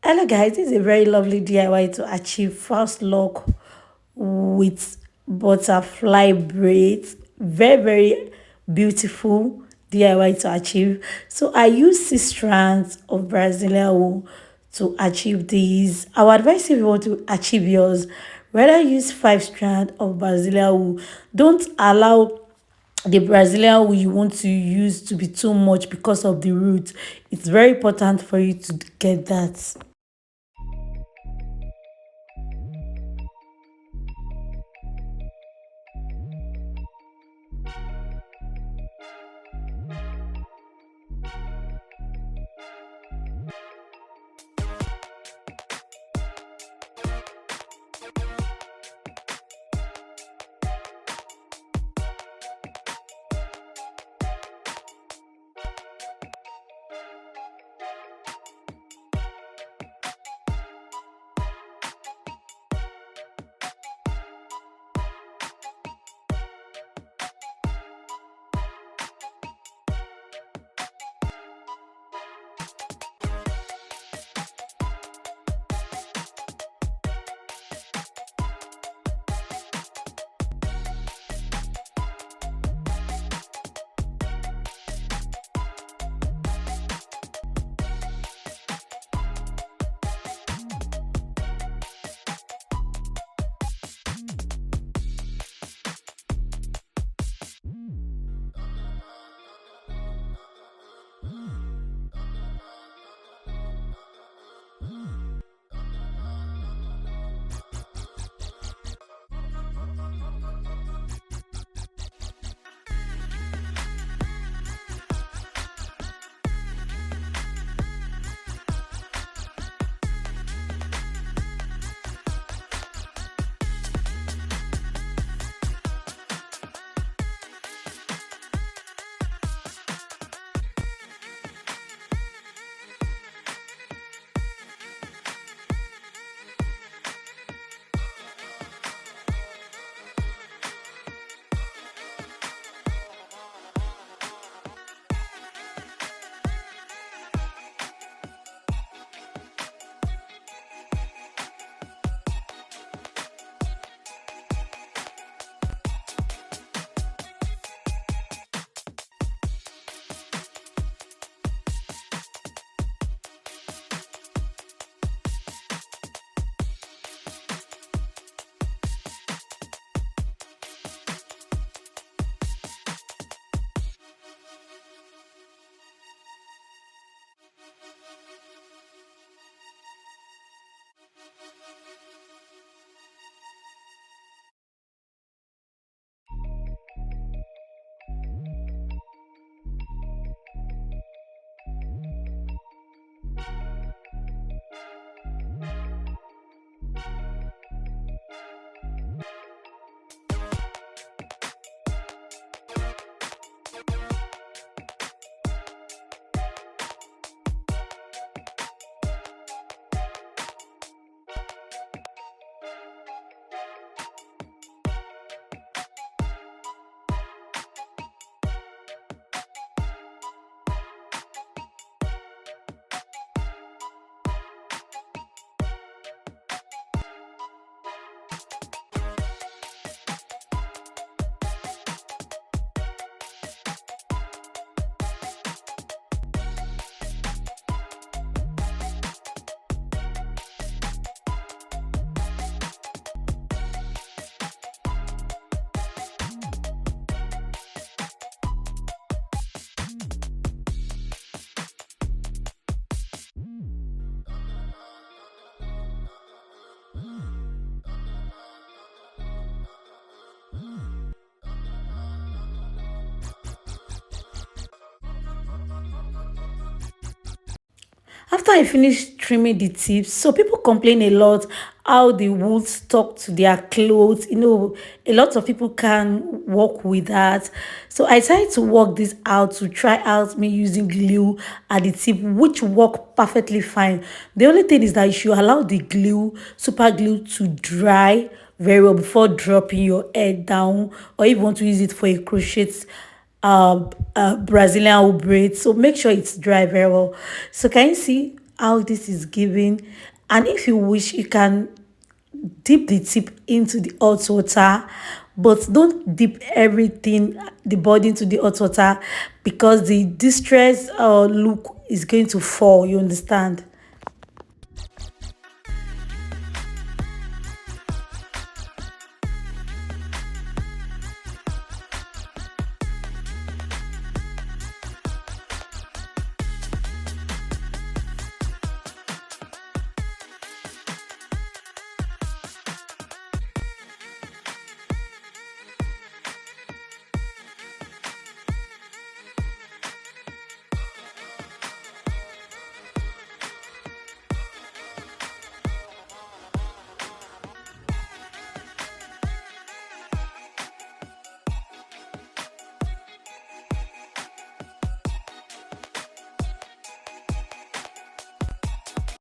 Hello guys, this is a very lovely DIY to achieve fast lock with butterfly braids. Very beautiful DIY to achieve. So I use 6 strands of Brazilian wool to achieve these. I would advise if you want to achieve yours, rather use 5 strands of Brazilian wool. Don't allow the Brazilian wool you want to use to be too much because of the root. It's very important for you to get that. After I finished trimming the tips, so people complain a lot how the wool stuck to their clothes. You know, a lot of people can work with that. So I tried to work this out to try out me using glue at the tip, which worked perfectly fine. The only thing is that you should allow the glue, super glue, to dry very well before dropping your head down, or if you want to use it for a crochet Brazilian wool braid. So make sure it's dry very well. So can you see how this is giving? And if you wish, you can dip the tip into the hot water, but don't dip everything, the body, into the hot water, because the distress look is going to fall. You understand?